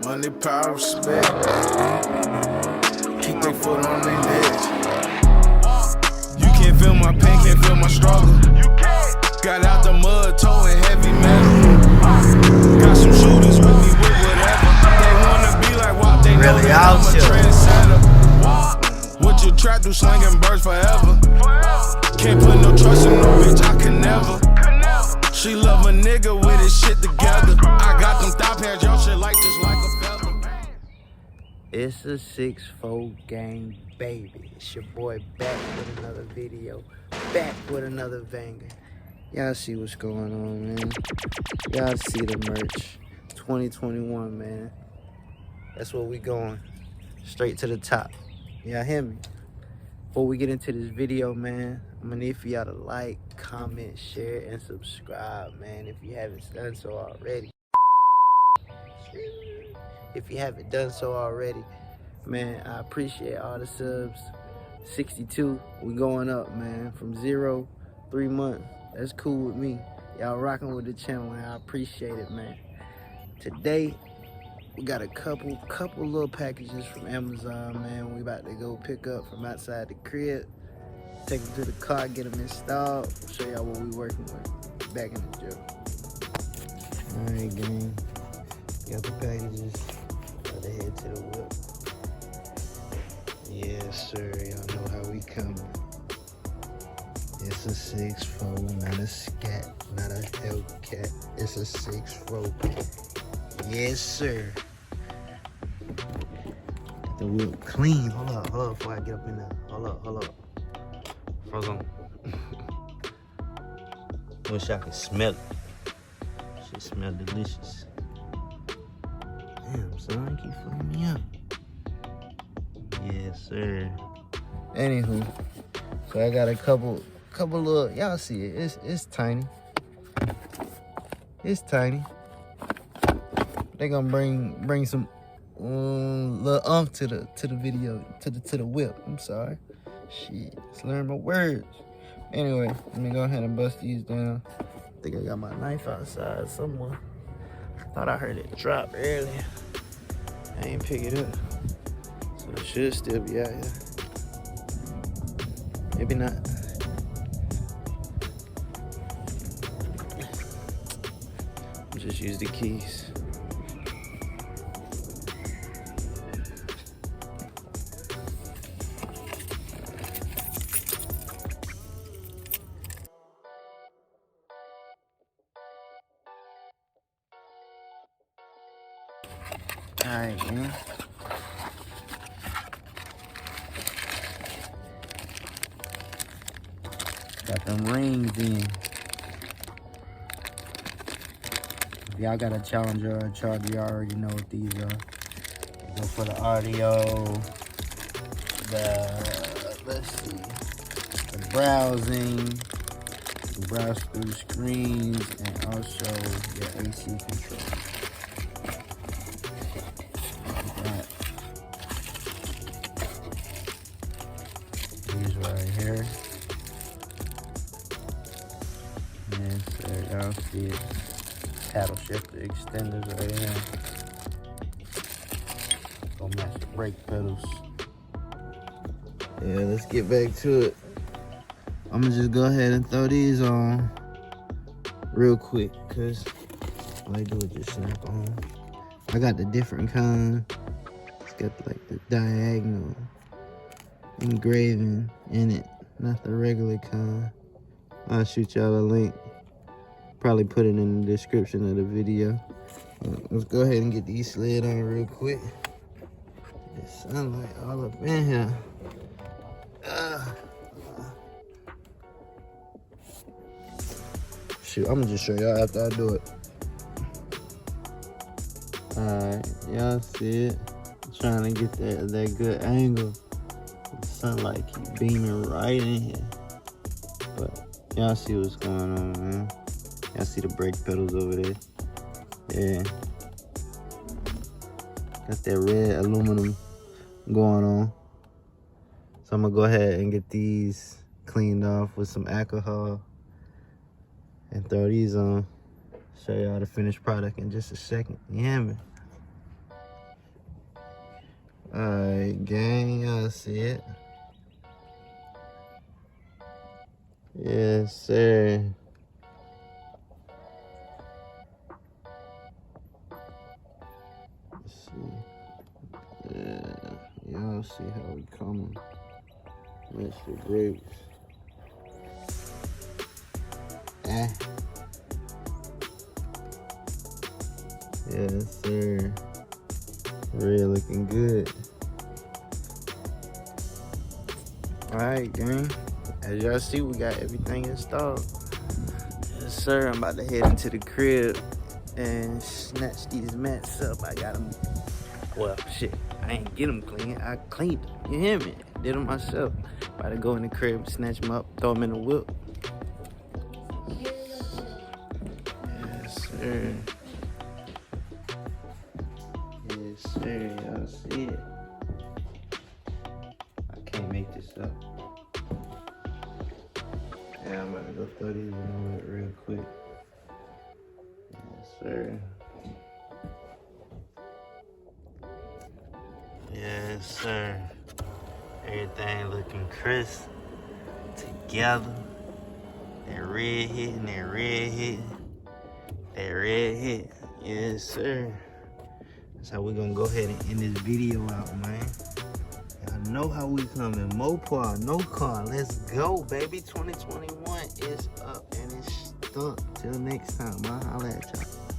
Money, power, respect. Keep their foot on their necks. You can't feel my pain, can't feel my struggle. Got out the mud, towing heavy metal. Got some shooters with me with whatever. They wanna be like WUWOP, they know that I'm a trendsetter. What you trap do, slinging birds forever. Can't put no trust in no bitch, I can never. She love a nigga with his shit together. I got them thigh pads, y'all shit like just like a feather. It's a 6'4" gang, baby. It's your boy back with another video, back with another banger. Y'all see what's going on, man. Y'all see the merch. 2021, man. That's where we going. Straight to the top. Y'all hear me? Before we get into this video, man, I'm gonna need for y'all to like, comment, share, and subscribe, man, if you haven't done so already. If you haven't done so already, man, I appreciate all the subs. 62, we going up, man. From 0, 3 months. That's cool with me. Y'all rocking with the channel, and I appreciate it, man. Today, we got a couple little packages from Amazon, man. We about to go pick up from outside the crib. Take them to the car, get them installed. Show y'all what we working with. Back in the gym. All right, gang. Got the packages. About to head to the whip. Yes, sir. Y'all know how we coming. It's a 6'4", not a scat, not a Hellcat. It's a 6'4". Yes, sir. Get the whip clean. Hold up before I get up in there. Hold up. Frozen. Wish I could smell it. Shit smell delicious. Damn, son, keep filling me up. Yes, sir. Anywho, so I got a couple little, y'all see it. It's tiny. It's tiny. They gonna bring some little to the video, to the whip. I'm sorry. Shit, let's learn my words. Anyway, let me go ahead and bust these down. I think I got my knife outside somewhere. Thought I heard it drop earlier. I ain't pick it up. So it should still be out here. Maybe not. Just use the keys. All right, man. Got them rings in. If y'all got a Challenger or a Charger, you already know what these are. They go for the audio, the browsing, you can browse through screens, and also your AC control. These right here. Yes, sir, y'all see it. Paddle shifter extenders right here. Gonna match the brake pedals. Yeah, let's get back to it. I'm gonna just go ahead and throw these on real quick, cause all I do is just snap on. I got the different kind. It's got like the diagonal engraving in it, not the regular kind. I'll shoot y'all a link. Probably put it in the description of the video. Let's go ahead and get these slid on real quick. The sunlight all up in here. Shoot, I'm gonna just show y'all after I do it. Alright, y'all see it? I'm trying to get that good angle. The sunlight keep beaming right in here. But y'all see what's going on, man. Y'all see the brake pedals over there? Yeah. Got that red aluminum going on. So I'm gonna go ahead and get these cleaned off with some alcohol and throw these on. Show y'all the finished product in just a second. You hear me? Alright, gang, y'all see it? Yes, sir. Let's see. Yeah, y'all see how we coming. Mr. Grapes. Yes, sir. Red looking good. Alright, gang. As y'all see, we got everything installed. Yes, sir. I'm about to head into the crib and snatch these mats up. I got them. Well, shit. I ain't get them clean. I cleaned them. You hear me? Did them myself. About to go in the crib, snatch them up, throw them in the whip. Yes, sir. Yes, sir. Y'all see it? I can't make this up. Yeah, I'm about to go throw these in it real quick. Yes, sir. Yes, sir. Everything looking crisp together. That red hitting, that red hitting, that red hit. Yes, sir. That's how we're gonna go ahead and end this video out, man. Y'all know how we coming. Mopar, no car. Let's go, baby. 2021 is up and it's stuck. Till next time, I'll holla at y'all.